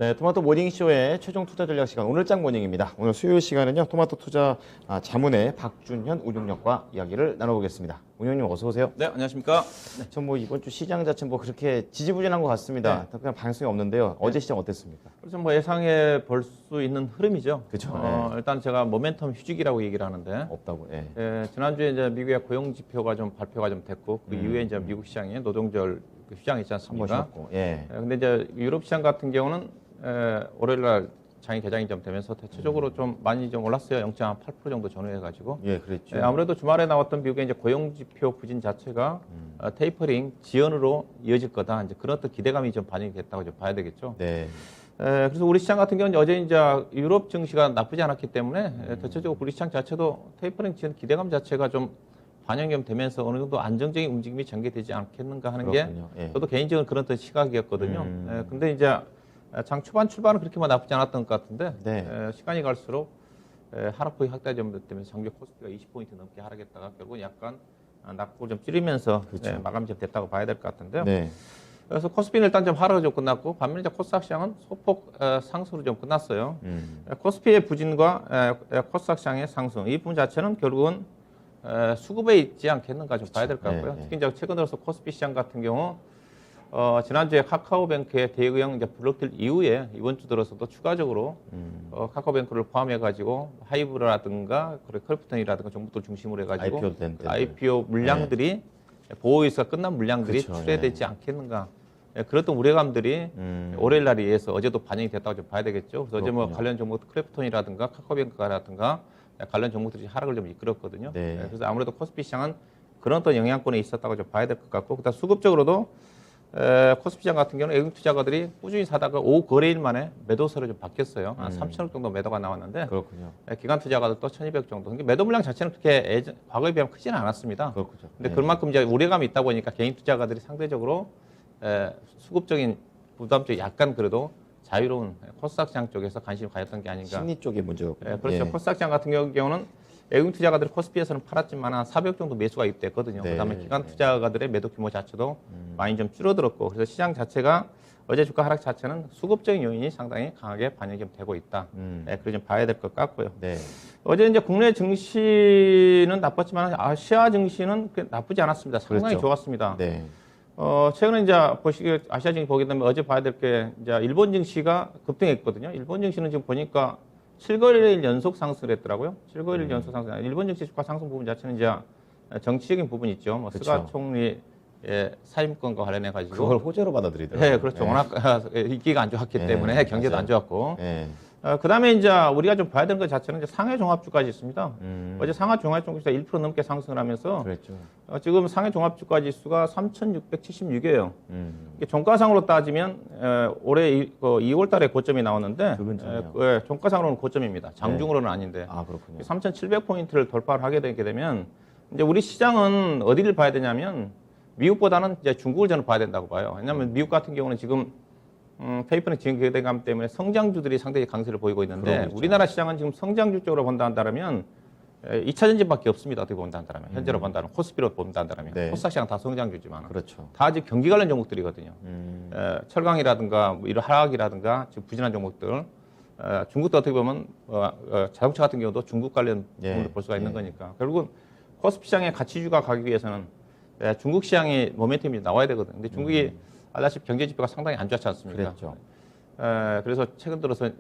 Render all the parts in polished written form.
네, 토마토 모닝쇼의 최종 투자 전략 시간 오늘장 모닝입니다. 오늘 수요일 시간은요, 토마토 투자 자문의 박준현 운용력과 이야기를 나눠보겠습니다. 운용님 어서 오세요. 네, 안녕하십니까. 전 뭐 이번 주 시장 자체 뭐 그렇게 지지부진한 것 같습니다. 그냥 방송이 없는데요. 어제 시장 어땠습니까? 그래서 뭐 예상해 볼 수 있는 흐름이죠. 그렇죠. 일단 제가 모멘텀 휴직이라고 얘기를 하는데 없다고. 지난주에 이제 미국의 고용 지표가 좀 발표가 좀 됐고 그 이후에 이제 미국 시장에 노동절 그 휴장이 있지 않습니까? 쉬었고. 근데 이제 유럽 시장 같은 경우는 월요일 날 장이 개장이 좀 되면서 대체적으로 좀 많이 좀 올랐어요. 0.8% 정도 전후해가지고. 그랬죠. 아무래도 주말에 나왔던 미국의 이제 고용지표 부진 자체가 테이퍼링 지연으로 이어질 거다. 이제 그런 어떤 기대감이 좀 반영이 됐다고 좀 봐야 되겠죠. 네. 그래서 우리 시장 같은 경우는 어제 이제 유럽 증시가 나쁘지 않았기 때문에 대체적으로 우리 시장 자체도 테이퍼링 지연 기대감 자체가 좀 반영이 좀 되면서 어느 정도 안정적인 움직임이 전개되지 않겠는가 하는 그렇군요. 게 저도 개인적으로 그런 어떤 시각이었거든요. 근데 이제 장 출발은 그렇게 뭐 나쁘지 않았던 것 같은데 시간이 갈수록 하락폭이 확대 좀 되면서 장기 코스피가 20포인트 넘게 하락했다가 결국은 약간 낙폭을 좀 줄이면서 마감이 좀 됐다고 봐야 될 것 같은데요. 그래서 코스피는 일단 좀 하락이 좀 끝났고 반면에 이제 코스닥 시장은 소폭 상승으로 좀 끝났어요. 코스피의 부진과 코스닥 시장의 상승 이 부분 자체는 결국은 수급에 있지 않겠는가 좀 봐야 될 것 같고요. 특히 이제 최근 들어서 코스피 시장 같은 경우 지난주에 카카오뱅크의 대응 이제 블록딜 이후에 이번 주 들어서도 추가적으로 카카오뱅크를 포함해가지고 하이브라든가 크래프톤이라든가 정부들 중심으로 해가지고 IPO 물량들이 보호에서 끝난 물량들이 출회되지 않겠는가 그런 우려감들이 월요일 날에 의해서 어제도 반영이 됐다고 좀 봐야 되겠죠. 그래서 어제 뭐 관련 종목 크래프톤이라든가 카카오뱅크라든가 관련 종목들이 하락을 좀 이끌었거든요. 그래서 아무래도 코스피 시장은 그런 어떤 영향권에 있었다고 좀 봐야 될 것 같고 그다음 수급적으로도 코스피 시장 같은 경우는 외국 투자가들이 꾸준히 사다가 5거래일 만에 매도세로 좀 바뀌었어요. 한 3천억 정도 매도가 나왔는데 그렇군요. 기관 투자가들 또 1,200 정도. 그러니까 매도 물량 자체는 그렇게 과거에 비하면 크지는 않았습니다. 그렇군요. 근데 그만큼 이제 우려감이 있다 보니까 개인 투자가들이 상대적으로 수급적인 부담적이 약간 그래도 자유로운 코스닥 시장 쪽에서 관심을 가졌던 게 아닌가. 심리 쪽의 문제였군요. 그렇죠. 코스닥 시장 같은 경우는 외국 투자가들이 코스피에서는 팔았지만 한 400 정도 매수가 입됐거든요. 그다음에 기관 투자가들의 매도 규모 자체도 많이 좀 줄어들었고 그래서 시장 자체가 어제 주가 하락 자체는 수급적인 요인이 상당히 강하게 반영이 좀 되고 있다. 그렇게 좀 봐야 될 것 같고요. 어제 이제 국내 증시는 나빴지만 아시아 증시는 나쁘지 않았습니다. 상당히 좋았습니다. 최근에 이제 보시기에 아시아 증시 보게 되면 어제 봐야 될 게 이제 일본 증시가 급등했거든요. 일본 증시는 지금 보니까 7거래일 연속 상승을 했더라고요. 7거래일 연속 상승. 일본 증시 주가 상승 부분 자체는 이제 정치적인 부분이 있죠. 뭐 스가 총리의 사임권과 관련해 가지고 그걸 호재로 받아들이더라고요. 네, 그렇죠. 워낙 인기가 안 좋았기 때문에 경제도 안 좋았고. 그다음에 이제 우리가 좀 봐야 되는 것 자체는 이제 상해 종합주까지 있습니다. 어제 상해 종합주가 1% 넘게 상승을 하면서 지금 상해 종합주가 지수가 3,676이에요. 종가상으로 따지면 올해 2월 달에 고점이 나왔는데 종가상으로는 고점입니다. 장중으로는 아닌데. 3,700포인트를 돌파를 하게 되게 되면 이제 우리 시장은 어디를 봐야 되냐면 미국보다는 이제 중국을 저는 봐야 된다고 봐요. 왜냐하면 미국 같은 경우는 지금 페이퍼는 지금 기대감 때문에 성장주들이 상당히 강세를 보이고 있는데 우리나라 시장은 지금 성장주 쪽으로 본다 한다면 2차 전지밖에 없습니다. 어떻게 본다 한다면 현재로 본다면 코스피로 본다 한다면 코스닥 시장 다 성장주지만 다 아직 경기 관련 종목들이거든요. 철강이라든가 뭐 이런 하락이라든가 지금 부진한 종목들 중국도 어떻게 보면 자동차 같은 경우도 중국 관련 부분을 볼 수가 있는 거니까 결국은 코스피 시장의 가치주가 가기 위해서는 중국 시장의 모멘텀이 나와야 되거든요. 근데 중국이 알다시피 경제 지표가 상당히 안 좋지 않습니까? 그래서 최근 들어서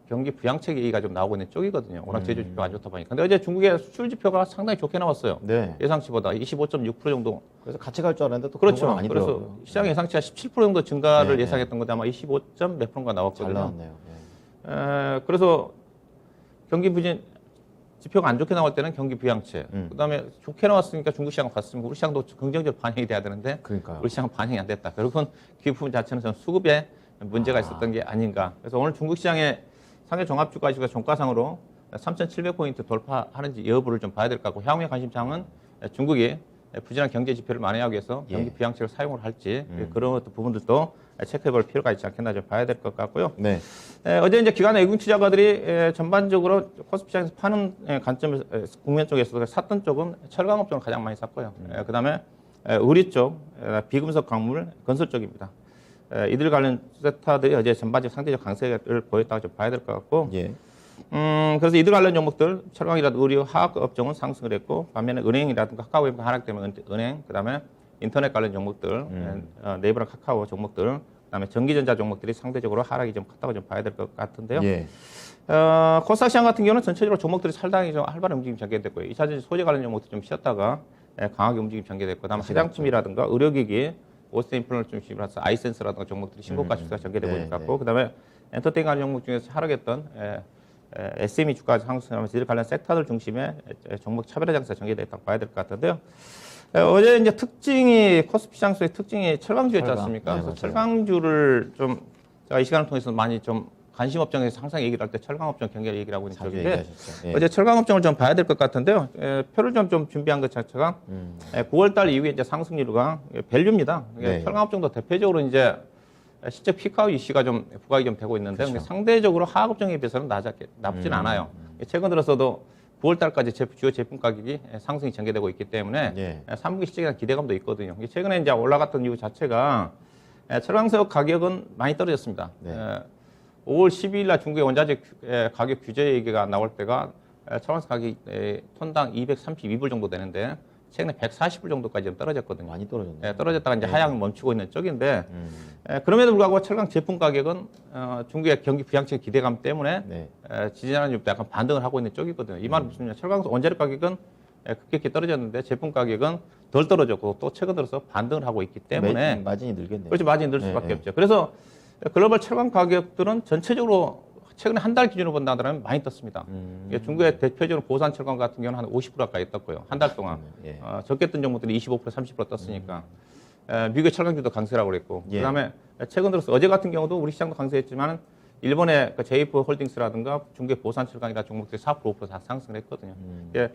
경기 부양책 얘기가 좀 나오고 있는 쪽이거든요. 워낙 제조 지표가 안 좋다 보니까. 근데 어제 중국의 수출 지표가 상당히 좋게 나왔어요. 예상치보다 25.6% 정도. 그래서 같이 갈 줄 알았는데 또 그렇죠. 아니더라고요. 그래서 시장 예상치가 17% 정도 증가를 예상했던 건데 아마 25. 몇 %가 나왔거든요. 잘 나왔네요. 그래서 경기 부진 지표가 안 좋게 나올 때는 경기 부양책. 그다음에 좋게 나왔으니까 중국 시장 갔으면 우리 시장도 긍정적으로 반영이 돼야 되는데 우리 시장은 반영이 안 됐다. 결국은 그 부분 자체는 전 수급에 문제가 있었던 게 아닌가. 그래서 오늘 중국 시장의 상해 종합주가 지수가 종가상으로 3,700포인트 돌파하는지 여부를 좀 봐야 될 것 같고 향후의 관심사항은 중국이 부진한 경제 지표를 만회하기 위해서 경기 부양책을 사용을 할지 그런 어떤 부분들도 체크해 볼 필요가 있지 않겠나 좀 봐야 될 것 같고요. 어제 이제 기관 외국 투자가들이 전반적으로 코스피 시장에서 파는 관점에서 국면 쪽에서 샀던 쪽은 철강업 쪽을 가장 많이 샀고요. 그다음에 의류 쪽, 비금속 광물, 건설 쪽입니다. 이들 관련 섹터들이 어제 전반적 상대적 강세를 보였다고 좀 봐야 될 것 같고. 예. 그래서 이들 관련 종목들 철강이라든가 의료, 화학 업종은 상승을 했고 반면에 은행이라든가 카카오뱅크 하락되면 은행, 그다음에 인터넷 관련 종목들, 네이버랑 카카오 종목들, 그다음에 전기전자 종목들이 상대적으로 하락이 좀 컸다고 좀 봐야 될 것 같은데요. 예. 코스닥 시장 같은 경우는 전체적으로 종목들이 상당히 좀 활발한 움직임 전개됐고요. 2차전지 소재 관련 종목들 좀 쉬었다가 강하게 움직임 전개됐고, 그다음에 화장품이라든가 의료기기, 오스테인플러를 중심으로 해서 아이센스라든가 종목들이 신고가 지수가 전개되고 있는 것 같고, 그다음에 엔터테인 관련 종목 중에서 하락했던 SME 주가 상승하면서 이들 관련 섹터들 중심의 종목 차별화 장세 전개됐다고 봐야 될 것 같은데요. 어제 이제 특징이 코스피 시장 속의 특징이 철강주였지 않습니까? 네, 그래서 맞아요. 철강주를 좀 제가 이 시간을 통해서 많이 좀 관심 업종에서 항상 얘기를 할 때 철강업종 경계를 얘기를 하고 있는 쪽인데 예. 어제 철강업종을 좀 봐야 될 것 같은데요. 표를 좀 준비한 것 자체가 9월달 이후에 이제 상승률가 밸류입니다. 네. 철강업종도 대표적으로 이제 실제 피크아웃 이슈가 좀 부각이 좀 되고 있는데 그렇죠. 근데 상대적으로 하학업종에 비해서는 나쁘진 않아요. 최근 들어서도 9월달까지 주요 제품 가격이 상승이 전개되고 있기 때문에 예. 3분기 실적에 대한 기대감도 있거든요. 최근에 이제 올라갔던 이유 자체가 철강석 가격은 많이 떨어졌습니다. 네. 5월 12일 날 중국의 원자재 가격 규제 얘기가 나올 때가 철강석 가격이 톤당 232불 정도 되는데 최근에 140불 정도까지 좀 떨어졌거든요. 많이 떨어졌네요. 떨어졌다가 이제 하향 멈추고 있는 쪽인데 그럼에도 불구하고 철강 제품 가격은 중국의 경기 부양책 기대감 때문에 네. 지지난주부터 약간 반등을 하고 있는 쪽이거든요. 이 말은 무슨 철강 원자력 가격은 급격히 떨어졌는데 제품 가격은 덜 떨어졌고 또 최근 들어서 반등을 하고 있기 때문에 마진이 늘겠네요. 그렇죠. 마진이 늘 수밖에 없죠. 그래서 글로벌 철강 가격들은 전체적으로 최근에 한 달 기준으로 본다면 많이 떴습니다. 중국의 대표적으로 보산 철강 같은 경우는 한 50% 가까이 떴고요. 한 달 동안. 예. 적게 뜬 종목들이 25%, 30% 떴으니까. 미국의 철강주도 강세라고 그랬고. 예. 그다음에 최근 들어서 어제 같은 경우도 우리 시장도 강세했지만 일본의 그 제이프 홀딩스라든가 중국의 보산 철강이나 종목들이 4%, 5% 다 상승을 했거든요. 이게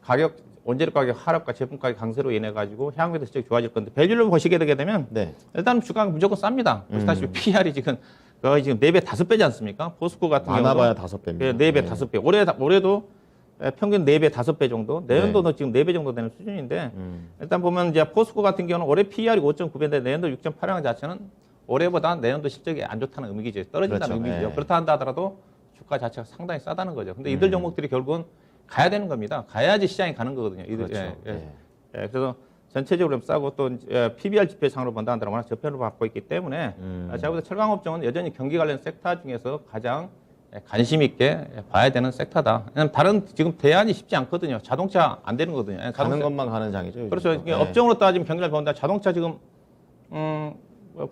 가격 원재료 가격 하락과 제품 가격 강세로 인해 가지고 향후에도 실적이 좋아질 건데 밸류를 보시게 되게 되면 네. 일단 주가가 무조건 쌉니다. 보시다시피 PR이 지금 거의 지금 4배, 5배지 않습니까? 포스코 같은 경우는 많아봐야 5배입니다. 4배, 5배. 올해도 평균 4배, 5배 정도. 내년도는 지금 4배 정도 되는 수준인데 일단 보면 이제 포스코 같은 경우는 올해 PR이 5.9배인데 내년도 6.8한 자체는 올해보다 내년도 실적이 안 좋다는 의미죠. 떨어진다는 그렇죠. 의미죠. 예. 그렇다 한다 하더라도 주가 자체가 상당히 싸다는 거죠. 근데 이들 종목들이 결국은 가야 되는 겁니다. 가야지 시장이 가는 거거든요. 이들, 그렇죠. 그래서 전체적으로 좀 싸고 또 PBR 지표상으로 본다는 데는 워낙 저편으로 받고 있기 때문에 제가 볼 때 철강업종은 여전히 경기 관련 섹터 중에서 가장 관심 있게 봐야 되는 섹터다. 왜냐면 다른 지금 대안이 쉽지 않거든요. 자동차 안 되는 거거든요. 가는 것만 가는 장이죠. 요즘. 그렇죠. 이게 네. 업종으로 따지면 경기를 본다. 자동차 지금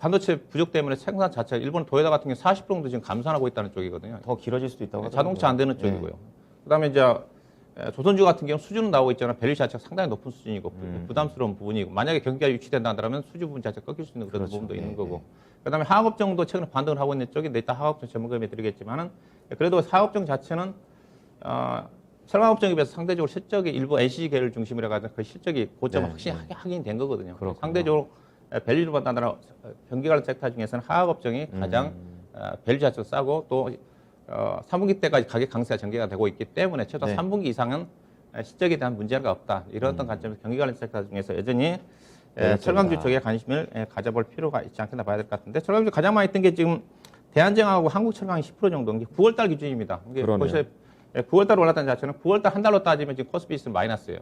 반도체 부족 때문에 생산 자체가 일본 도요타 같은 경우 40% 정도 지금 감산하고 있다는 쪽이거든요. 더 길어질 수도 있다고 하더라고요. 자동차 안 되는 쪽이고요. 그다음에 이제 조선주 같은 경우 수주는 나오고 있잖아요. 밸류 자체가 상당히 높은 수준이고 부담스러운 부분이고 만약에 경기가 유치된다 하더라면 수주 부분 자체가 꺾일 수 있는 그런 그렇죠. 부분도 있는 예, 거고. 그다음에 하업종도 최근에 반등을 하고 있는 쪽인데 이따 하업종 전문가에 드리겠지만은 그래도 하업종 자체는 철강업종에 비해서 상대적으로 실적이 일부 NC계를 중심으로 해가지고 그 실적이 고점을 확실히 확인된 거거든요. 그렇구나. 상대적으로 밸류를 본다는 경기 관련 섹터 중에서는 하업종이 가장 밸류 자체가 싸고 또 3분기 때까지 가격 강세가 전개가 되고 있기 때문에 최소 네. 3분기 이상은 실적에 대한 문제가 없다. 이런 어떤 관점에서 경기 관련 섹터 중에서 여전히 철강주 쪽에 관심을 가져볼 필요가 있지 않겠나 봐야 될 것 같은데 철강주 가장 많이 뜬 게 지금 대한제강하고 한국철강이 10% 정도. 이게 9월달 기준입니다. 이게 그러네요. 보시면 9월달 올랐다는 자체는 9월달 한 달로 따지면 지금 코스피 지수는 마이너스예요.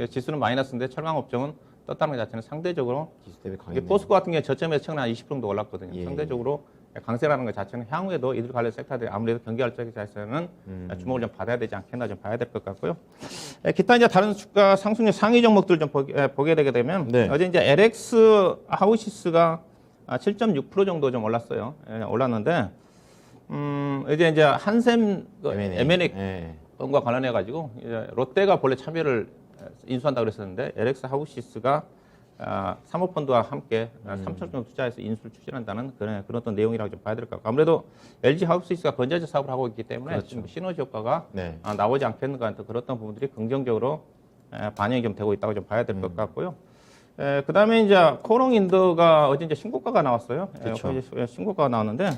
지수는 마이너스인데 철강업종은 떴다는 것 자체는 상대적으로 기수 때문에 이게 강했네요. 포스코 같은 경우 저점에서 최근에 한 20% 정도 올랐거든요. 예. 상대적으로 강세라는 것 자체는 향후에도 이들 관련 섹터들이 아무래도 경기 활동에서는 주목을 좀 받아야 되지 않겠나 좀 봐야 될 것 같고요. 기타 이제 다른 주가 상승률 상위 종목들 좀 보게 되게 되면 네. 어제 이제 LX 하우시스가 7.6% 정도 좀 올랐어요. 올랐는데 이제 한샘 M&A 예. 건과 관련해 가지고 롯데가 본래 참여를 인수한다고 그랬었는데 LX 하우시스가 사모펀드와 함께 3천 정도 투자해서 인수를 추진한다는 그런 어떤 내용이라고 좀 봐야 될 것 같고 아무래도 LG 하우스가 건자재 사업을 하고 있기 때문에 그렇죠. 지금 시너지 효과가 네. 나오지 않겠는가 하는 그런 어떤 부분들이 긍정적으로 반영이 좀 되고 있다고 좀 봐야 될 것 같고요. 그다음에 이제 코롱인더가 어제 이제 신고가가 나왔어요. 그렇죠. 신고가가 나왔는데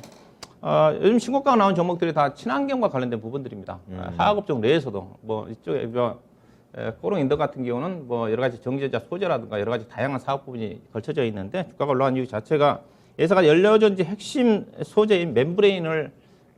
요즘 신고가가 나온 종목들이 다 친환경과 관련된 부분들입니다. 화학업종 내에서도 뭐 이쪽에 코롱 인덕 같은 경우는 뭐 여러 가지 정제자 소재라든가 여러 가지 다양한 사업 부분이 걸쳐져 있는데 주가가 올라간 이유 자체가 회사가 연료전지 핵심 소재인 멤브레인을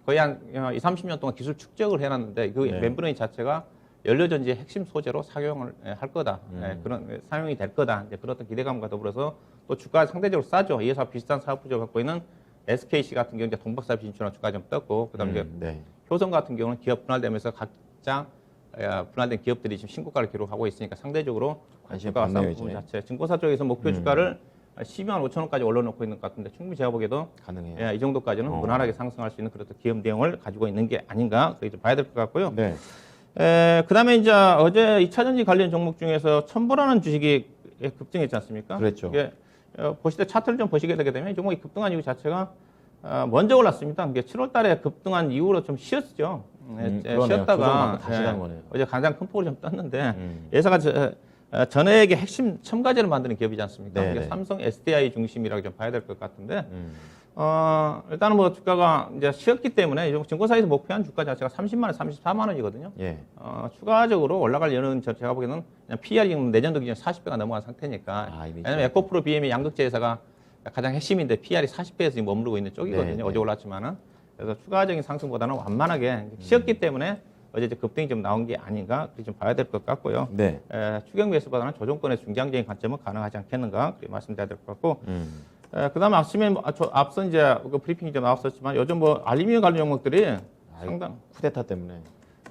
거의 한 20, 30년 동안 기술 축적을 해놨는데 그 멤브레인 자체가 연료전지의 핵심 소재로 사용을 할 거다. 그런 사용이 될 거다. 이제 그런 기대감과 더불어서 또 주가가 상대적으로 싸죠. 이 회사 비슷한 사업 구조를 갖고 있는 SKC 같은 경우 이제 동박사업 진출한 주가 좀 떴고, 그다음에 효성 같은 경우는 기업 분할되면서 각자 분할된 기업들이 지금 신고가를 기록하고 있으니까 상대적으로 관심이 많네요. 부분 자체 증권사 쪽에서 목표 주가를 12만 5천 원까지 올려놓고 있는 것 같은데 충분히 제가 보기에도 가능해요. 이 정도까지는 무난하게 상승할 수 있는 그런 기업 내용을 가지고 있는 게 아닌가 그렇게 좀 봐야 될 것 같고요. 네. 그다음에 이제 어제 2차전지 관련 종목 중에서 첨보라는 주식이 급등했지 않습니까? 그랬죠. 이게 보실 때 차트를 좀 보시게 되게 되면 이 종목이 급등한 이유 자체가 먼저 올랐습니다. 이게 7월 달에 급등한 이후로 좀 쉬었죠. 쉬었다가 다시 간 거네요. 어제 가장 큰 폭을 좀 떴는데 회사가 전액의 핵심 첨가제를 만드는 기업이지 않습니까? 이게 삼성 SDI 중심이라고 좀 봐야 될 것 같은데 일단은 뭐 주가가 이제 쉬었기 때문에 증권사에서 목표한 주가 자체가 30만 원, 34만 원이거든요. 예. 추가적으로 올라갈 여는 제가 보기에는 그냥 PR이 내년도 기준 40배가 넘어간 상태니까. 왜냐면 에코프로 BM의 양극재 회사가 가장 핵심인데 PR이 40배에서 지금 머무르고 있는 쪽이거든요. 어제 올랐지만은. 그래서 추가적인 상승보다는 완만하게 쉬었기 때문에 어제 이제 급등이 좀 나온 게 아닌가 그렇게 좀 봐야 될 것 같고요. 네. 추경 매수보다는 조정권의 중장기적인 관점은 가능하지 않겠는가 그렇게 말씀드려야 될 것 같고. 그다음에 아침에 앞서 이제 그 브리핑이 좀 나왔었지만 요즘 뭐 알루미늄 관련 종목들이 상당 쿠데타 때문에.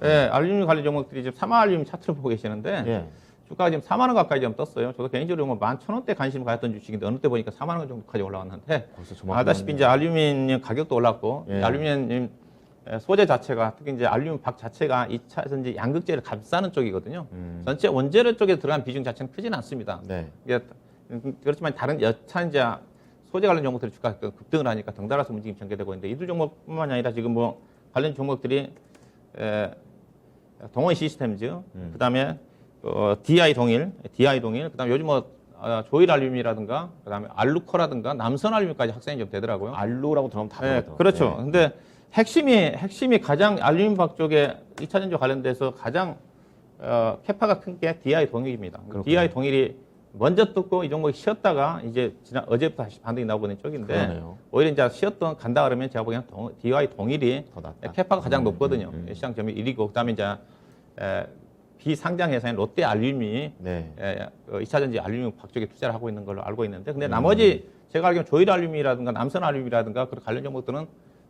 알루미늄 관련 종목들이 지금 사마 알루미늄 차트를 보고 계시는데 주가가 지금 4만 원 가까이 좀 떴어요. 저도 개인적으로 뭐 11,000원대 관심을 가졌던 주식인데 어느 때 보니까 4만 원 정도까지 올라왔는데 알다시피 이제 알루미늄 가격도 올랐고 알루미늄 소재 자체가 특히 이제 알루미늄 박 자체가 2차전지 양극재를 감싸는 쪽이거든요. 전체 원재료 쪽에 들어간 비중 자체는 크지는 않습니다. 이게 그렇지만 다른 여차전지 소재 관련 종목들이 주가 급등을 하니까 덩달아서 움직임이 전개되고 있는데 이들 종목뿐만이 아니라 지금 뭐 관련 종목들이 동원 시스템즈, 그다음에 DI 동일, 그다음에 요즘 뭐 조일 알루미늄이라든가 그다음에 알루코라든가 남선 알루미늄까지 확산이 좀 되더라고요. 알루라고 들어가면 다 들어가요. 그렇죠. 근데 핵심이 가장 알루미늄 박 쪽에 2차전지 관련돼서 가장 캐파가 큰 게 DI 동일입니다. 그렇군요. DI 동일이 먼저 뜯고 이 종목이 쉬었다가 이제 어제부터 다시 반등이 나오고 있는 쪽인데 그러네요. 오히려 이제 쉬었던 간다 그러면 제가 보기에는 DI 동일이 더 낫다. 캐파가 가장 높거든요. 시장 점유율 1위고 그다음에 이제 비상장 회사인 롯데 알루미늄이 2차전지 알루미늄 박 쪽에 투자를 하고 있는 걸로 알고 있는데 근데 나머지 제가 알기로는 조일 알루미늄이라든가 남선 알루미늄이라든가 그런 관련 종목들은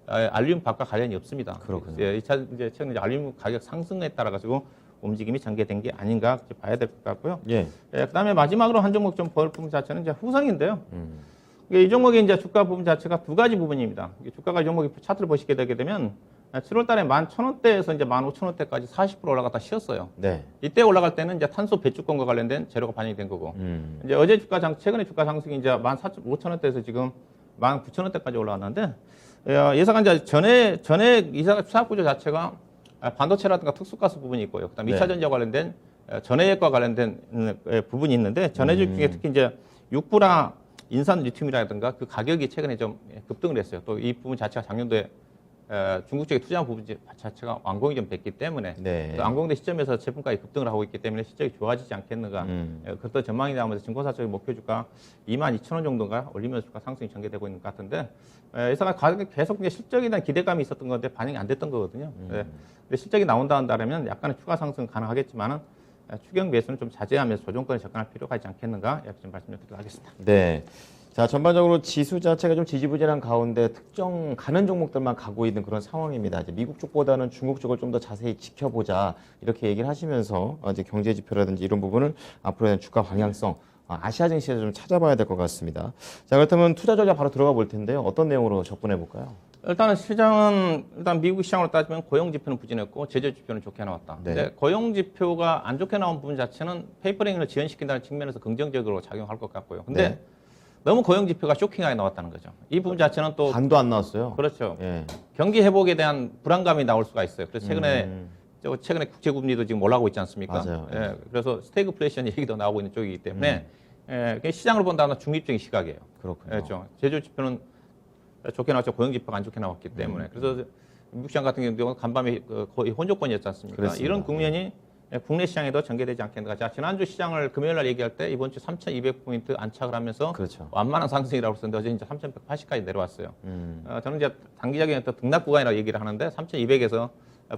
알루미늄 박과 관련이 없습니다. 그렇군요. 이제 최근 알루미늄 가격 상승에 따라 가지고 움직임이 전개된 게 아닌가 그렇게 봐야 될 것 같고요. 그다음에 마지막으로 한 종목 좀 볼 부분 자체는 이제 후성인데요. 이 종목의 이제 주가 부분 자체가 두 가지 부분입니다. 주가가 이 종목이 차트를 보시게 되게 되면 7월 달에 11,000원대에서 이제 15,000원대까지 40% 올라갔다 쉬었어요. 이때 올라갈 때는 이제 탄소 배출권과 관련된 재료가 반영이 된 거고. 이제 어제 최근에 주가 상승이 이제 14,500원대에서 지금 19,000원대까지 올라왔는데 예사가 이제 전에 이사가 수학 구조 자체가 반도체라든가 특수가스 부분이 있고요. 그다음에 2차 전지와 관련된 전해액과 관련된 부분이 있는데 전해질 중에 특히 이제 육부라 인산 리튬이라든가 그 가격이 최근에 좀 급등을 했어요. 또 이 부분 자체가 작년도에 중국 쪽에 투자한 부분 자체가 완공이 좀 됐기 때문에 완공된 시점에서 제품가격이 급등을 하고 있기 때문에 실적이 좋아지지 않겠는가. 그것도 전망이 나오면서 증권사 쪽의 목표 주가 22,000원 정도가 올리면서 주가 상승이 전개되고 있는 것 같은데 회사가 계속 이제 실적에 대한 기대감이 있었던 건데 반영이 안 됐던 거거든요. 근데 실적이 나온다면 약간의 추가 상승 가능하겠지만은 추경 매수는 좀 자제하면서 조정권에 접근할 필요가 있지 않겠는가 이렇게 좀 말씀드리도록 하겠습니다. 네. 자, 전반적으로 지수 자체가 좀 지지부진한 가운데 특정 가는 종목들만 가고 있는 그런 상황입니다. 이제 미국 쪽보다는 중국 쪽을 좀 더 자세히 지켜보자 이렇게 얘기를 하시면서 이제 경제 지표라든지 이런 부분을 앞으로의 대한 주가 방향성 아시아 증시에서 좀 찾아봐야 될 것 같습니다. 자, 그렇다면 투자 전략 바로 들어가 볼 텐데요. 어떤 내용으로 접근해 볼까요? 일단은 시장은 미국 시장으로 따지면 고용 지표는 부진했고 제조 지표는 좋게 나왔다. 근데 고용 지표가 안 좋게 나온 부분 자체는 페이퍼링을 지연시킨다는 측면에서 긍정적으로 작용할 것 같고요. 근데 너무 고용 지표가 쇼킹하게 나왔다는 거죠. 이 부분 자체는 또 반도 안 나왔어요. 그렇죠. 경기 회복에 대한 불안감이 나올 수가 있어요. 그래서 최근에 국제 금리도 지금 올라가고 있지 않습니까? 맞아요. 그래서 스태그플레이션 얘기도 나오고 있는 쪽이기 때문에 시장을 본다면 중립적인 시각이에요. 그렇군요. 그렇죠. 제조 지표는 좋게 나왔죠. 고용 지표가 안 좋게 나왔기 때문에. 그래서 미국 시장 같은 경우는 간밤에 거의 혼조권이었지 않습니까? 이런 국면이 국내 시장에도 전개되지 않겠는가. 자, 지난주 시장을 금요일 날 얘기할 때 이번 주 3,200포인트 안착을 하면서 그렇죠. 완만한 상승이라고 했었는데 어제 이제 3,180까지 내려왔어요. 저는 이제 단기적인 어떤 등락 구간이라고 얘기를 하는데 3,200에서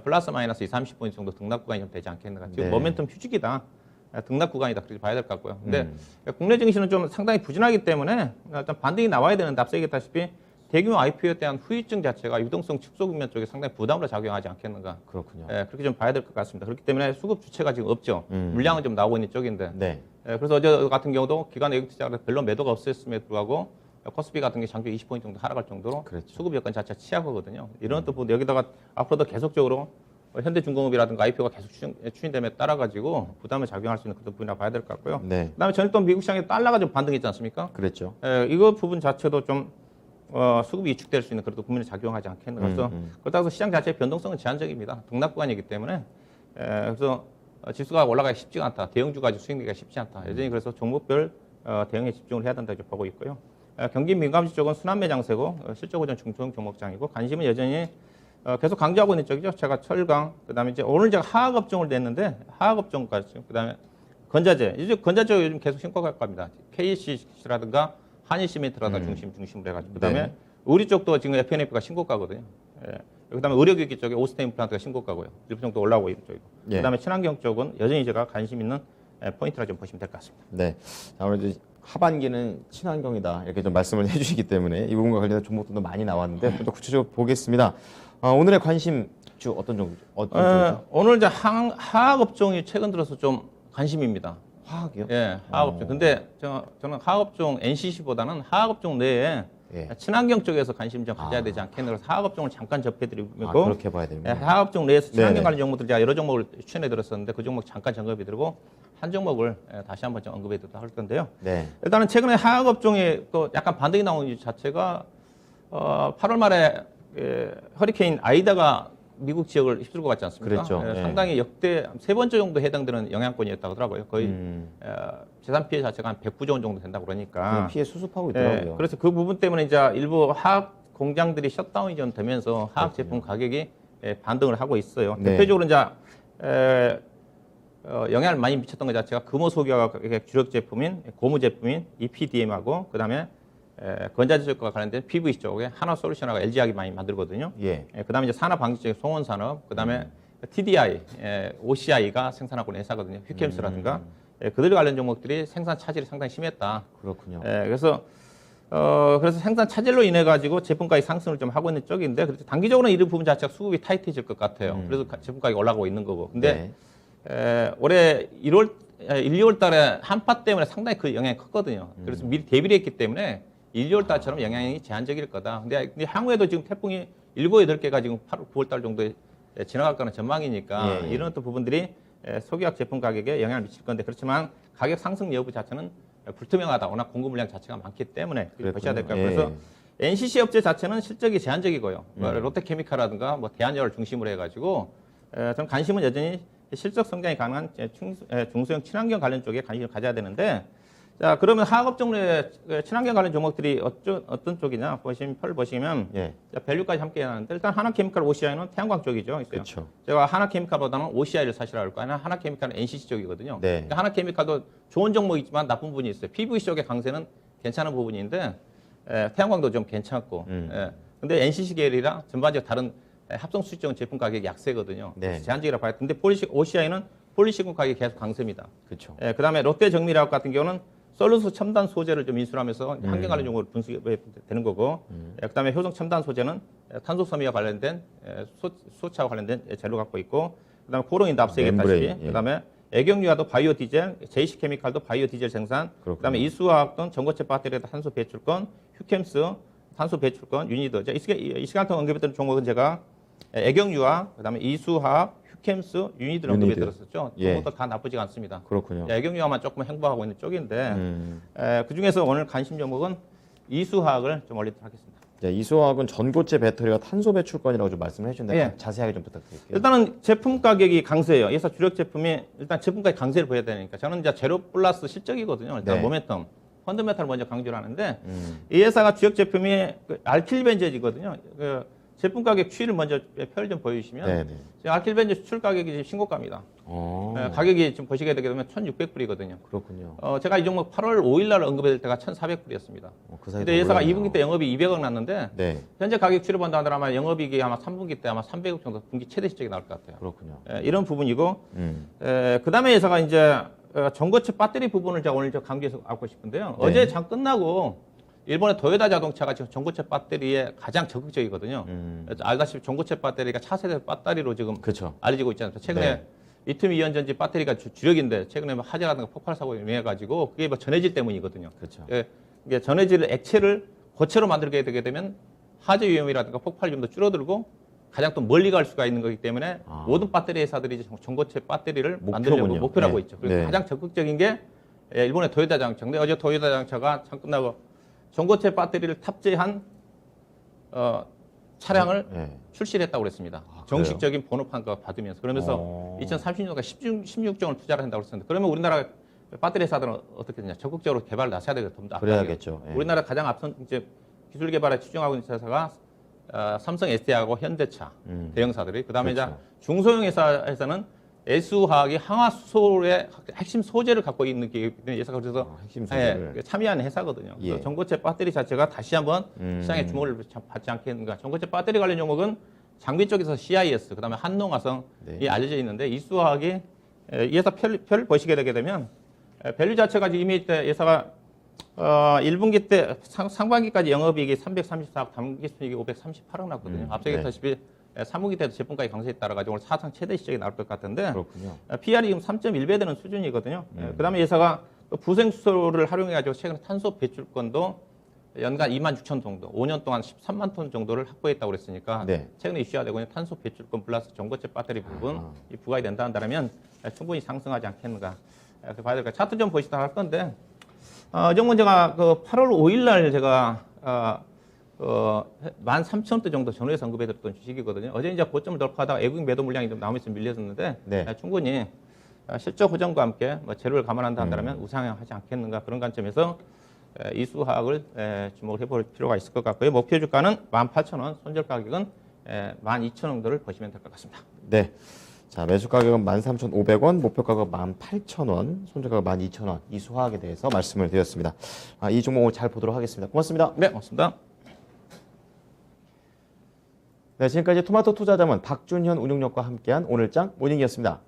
플러스 마이너스 30포인트 정도 등락 구간이 좀 되지 않겠는가. 지금 네. 모멘텀 휴직이다. 등락 구간이다. 그렇게 봐야 될 것 같고요. 근데 국내 증시는 좀 상당히 부진하기 때문에 일단 반등이 나와야 되는데 앞서 얘기했다시피 대규모 IPO에 대한 후유증 자체가 유동성 축소 국면 쪽에 상당히 부담으로 작용하지 않겠는가. 그렇군요. 예, 그렇게 좀 봐야 될 것 같습니다. 그렇기 때문에 수급 주체가 지금 없죠. 물량은 좀 나오고 있는 쪽인데. 네. 예, 그래서 어제 같은 경우도 기관 외국 투자가 별로 매도가 없었음에도 불구하고 코스피 같은 게 장주 20포인트 정도 하락할 정도로 그렇죠. 수급 여건 자체가 취약하거든요. 이런 또 여기다가 앞으로도 계속적으로 현대중공업이라든가 IPO가 계속 추진됨에 따라 가지고 부담을 작용할 수 있는 그런 부분이라고 봐야 될 것 같고요. 네. 그다음에 전일 또 미국 시장에 달러가 좀 반등했지 않습니까? 그랬죠. 예, 이거 부분 자체도 좀 수급이 위축될 수 있는 그런 국면에 작용하지 않겠는가. 그래서 그렇다고 해서 시장 자체의 변동성은 제한적입니다. 등락 구간이기 때문에 그래서 지수가 올라가기 쉽지가 않다. 대형주 가지고 수익내기가 쉽지 않다. 여전히 그래서 종목별 대응에 집중을 해야 된다고 보고 있고요. 경기 민감지 쪽은 순환매 장세고 실적 호전 중소형 종목장이고 관심은 여전히 계속 강조하고 있는 쪽이죠. 제가 철강, 그다음에 이제 오늘 제가 하학업종을 냈는데 하학업종까지, 그다음에 건자재, 이제 건자재가 요즘 계속 신고할 겁니다. KCC라든가 한일시멘트라든가 중심으로 해가지고 그다음에 네. 우리 쪽도 지금 FNF가 신고가거든요. 예. 그다음에 의료기기 쪽에 오스템 임플란트가 신고가고요. 1% 정도 올라오고 있는 쪽이고. 예. 그다음에 친환경 쪽은 여전히 제가 관심 있는 포인트라 좀 보시면 될 것 같습니다. 네. 아무래도 하반기는 친환경이다 이렇게 좀 말씀을 해주시기 때문에 이 부분과 관련된 종목들도 많이 나왔는데 좀 더 구체적으로 보겠습니다. 오늘의 관심주 어떤 종류죠? 오늘 이제 화학업종이 최근 들어서 좀 관심입니다. 화학이요? 예, 화학업종. 근데 저는 화학업종 NCC보다는 화학업종 내에 예. 친환경 쪽에서 관심 좀 가져야 되지 않겠나. 그래서 화학업종을 잠깐 접해드리고 그렇게 봐야 예, 됩니다. 화학업종 내에서 친환경 네네. 관련 종목들 제가 여러 종목을 추천해 드렸었는데 그 종목 잠깐 점검해 드리고 한 종목을 다시 한번 좀 언급해 드리도록 할 건데요. 네. 일단은 최근에 화학업종에 또 약간 반등이 나온 이유 자체가 8월 말에 허리케인 아이다가 미국 지역을 휩쓸고 갔지 않습니까? 그랬죠. 네. 상당히 역대 세 번째 정도 해당되는 영향권이었다고 하더라고요. 거의 재산 피해 자체가 한 109조 원 정도 된다고 그러니까. 피해 수습하고 있더라고요. 그래서 그 부분 때문에 이제 일부 화학 공장들이 셧다운이 좀 되면서 화학 제품 가격이 반등을 하고 있어요. 네. 대표적으로 이제 영향을 많이 미쳤던 것 자체가 금호 소비와 주력 제품인 고무 제품인 EPDM하고 그다음에 건자재 쪽과 관련된 PVC 쪽에 하나솔루션하고 LG화학이 많이 만들거든요. 예. 그다음에 이제 산업 방지 쪽에 송원산업, 그다음에 TDI, OCI가 생산하고 있는 회사거든요. 휘캠스라든가 그들 관련 종목들이 생산 차질이 상당히 심했다. 그렇군요. 그래서 생산 차질로 인해 가지고 제품 가격 상승을 좀 하고 있는 쪽인데 그래서 단기적으로는 이 부분 자체가 수급이 타이트해질 것 같아요. 그래서 제품 가격이 올라가고 있는 거고. 근데 올해 1, 2월 달에 한파 때문에 상당히 그 영향이 컸거든요. 그래서 미리 대비를 했기 때문에 1, 2월 달처럼 영향이 제한적일 거다. 근데 향후에도 지금 태풍이 7, 8개가 지금 8월, 9월 달 정도에 지나갈 거는 전망이니까 이런 또 부분들이 소비약 제품 가격에 영향을 미칠 건데 그렇지만 가격 상승 여부 자체는 불투명하다. 워낙 공급 물량 자체가 많기 때문에 보셔야 될 거예요. 그래서 NCC 업체 자체는 실적이 제한적이고요. 롯데케미칼이라든가 뭐 대한여를 중심으로 해가지고 저는 관심은 여전히 실적 성장이 가능한 중소형 친환경 관련 쪽에 관심을 가져야 되는데 자 그러면 화학업종 내 친환경 관련 종목들이 어떤 쪽이냐 보시면 자, 밸류까지 함께 하는데 일단 하나케미칼 OCI는 태양광 쪽이죠. 그렇죠. 제가 하나케미칼보다는 OCI를 사시라고 할 거예요. 하나케미칼은 NCC 쪽이거든요. 네. 그러니까 하나케미칼도 좋은 종목이지만 나쁜 부분이 있어요. PVC 쪽의 강세는 괜찮은 부분인데 태양광도 좀 괜찮고 근데 NCC 계열이랑 전반적으로 다른 합성 수익적인 제품 가격이 약세거든요. 네. 제한적이라고 봐요. 근데 OCI는 폴리시공 가격이 계속 강세입니다. 그렇죠. 그다음에 롯데정밀화학 같은 경우는 솔루스 첨단 소재를 좀 인수하면서 환경 관련 용어로 분석이 되는 거고, 그다음에 효성 첨단 소재는 탄소 섬유와 관련된 소차와 관련된 재료 갖고 있고, 그다음에 고롱인도 앞서 얘기했다시피, 그다음에 애경유화도 바이오 디젤, JC 케미칼도 바이오 디젤 생산, 그다음에 이수화학은 전고체 배터리에다 탄소 배출권, 휴캠스 탄소 배출권, 유니더. 이 시간 동안 언급했던 종목은 제가 애경유화, 그다음에 이수화학, 휴캠스, 유니드를 언급해 들었었죠. 종목도 다 나쁘지 않습니다. 그렇군요. 애경유화만 조금 행보하고 있는 쪽인데 그 중에서 오늘 관심 종목은 이수화학을 좀 올리도록 하겠습니다. 이수화학은 전고체 배터리가 탄소 배출권이라고 좀 말씀을 해주셨는데 자세하게 좀 부탁드릴게요. 일단은 제품 가격이 강세예요. 그래서 주력 제품이 일단 제품 가격 강세를 보여야 되니까 저는 이제 제로 플러스 실적이거든요. 일단 모멘텀. 펀더메탈 먼저 강조를 하는데 이 회사가 주력 제품이 알킬벤제이거든요. 제품 가격 추이를 먼저 표를 좀 보여주시면 네네. 지금 아킬벤즈 수출 가격이 지금 신고가입니다. 가격이 지금 보시게 되게 되면 1,600불이거든요. 그렇군요. 제가 이 종목 8월 5일 날 언급할 때가 1,400불이었습니다. 그 사이 근데 예사가 2분기 때 영업이 200억 났는데 네. 현재 가격 추이를 본다면 아마 영업이익이 아마 3분기 때 아마 300억 정도 분기 최대 실적이 나올 것 같아요. 그렇군요. 이런 부분이고 그다음에 예사가 이제 전고체 배터리 부분을 제가 오늘 강조해서 알고 싶은데요. 네. 어제 장 끝나고 일본의 도요타 자동차가 지금 전고체 배터리에 가장 적극적이거든요. 알다시피 전고체 배터리가 차세대 배터리로 지금 그렇죠. 알려지고 있잖아요. 최근에 네. 리튬 이온 전지 배터리가 주력인데 최근에 뭐 화재라든가 폭발 사고가 유명해가지고 그게 뭐 전해질 때문이거든요. 그렇죠. 이게 전해질 액체를 고체로 만들게 되게 되면 화재 위험이라든가 폭발 위험도 줄어들고 가장 또 멀리 갈 수가 있는 거기 때문에 모든 배터리 회사들이 이제 전고체 배터리를 만들려고 목표로 하고 있죠. 그래서 가장 적극적인 게 일본의 도요타 자동차인데 어제 도요타 자동차가 장 끝나고 전고체 배터리를 탑재한 차량을 출시를 했다고 그랬습니다. 정식적인 번호판가 받으면서 그러면서 2030년까지 16정을 투자를 한다고 그랬습니다. 그러면 우리나라 배터리 회사들은 어떻게 되냐? 적극적으로 개발을 나서야 되거든요. 그래야겠죠. 우리나라 가장 앞선 이제 기술 개발에 집중하고 있는 회사가 삼성 SDI하고 현대차 대형사들이 그다음에 그렇죠. 이제 중소형 회사에서는 SU화학이 항화수소의 핵심 소재를 갖고 있는 회사가 그래서 핵심 소재를 참여하는 회사거든요. 그래서 전고체 배터리 자체가 다시 한번 시장의 주목을 받지 않겠는가. 전고체 배터리 관련 종목은 장비 쪽에서 CIS, 그다음에 한농화성이 알려져 있는데 이수화학이 이 회사 표를 보시게 되게 되면 밸류 자체가 이미 때 회사가 1분기 때 상반기까지 영업이익이 334억, 당기순이익이 538억 났거든요. 앞서 얘기했다시피 3분기 때도 제품가격 강세에 따라 가지고 오늘 사상 최대 시적이 나올 것 같은데 그렇군요. PR이 지금 3.1배 되는 수준이거든요. 그다음에 회사가 부생수소를 활용해 가지고 최근에 탄소 배출권도 연간 2만 6천 정도, 5년 동안 13만 톤 정도를 확보했다고 그랬으니까 최근에 이슈화되고 있는 탄소 배출권 플러스 전고체 배터리 부분 이 부과가 된다 한다면 충분히 상승하지 않겠는가. 이렇게 봐야 될까. 차트 좀 보시다 할 건데 이 정도 제가 그 8월 5일 날 제가 13,000원대 정도 전후에서 언급해드렸던 주식이거든요. 어제 이제 고점을 돌파하다가 외국인 매도 물량이 좀 나오면서 밀렸었는데 충분히 실적 호전과 함께 뭐 재료를 감안한다 한다면 우상향하지 않겠는가 그런 관점에서 이수화학을 주목을 해볼 필요가 있을 것 같고요. 목표 주가는 18,000원, 손절 가격은 12,000원 정도를 보시면 될 것 같습니다. 네. 자, 매수 가격은 13,500원, 목표 가격 18,000원, 손절 가격 12,000원. 이수화학에 대해서 말씀을 드렸습니다. 이 종목 잘 보도록 하겠습니다. 고맙습니다. 네, 고맙습니다. 네, 지금까지 토마토 투자자문 박준현 운용력과 함께한 오늘장 모닝이었습니다.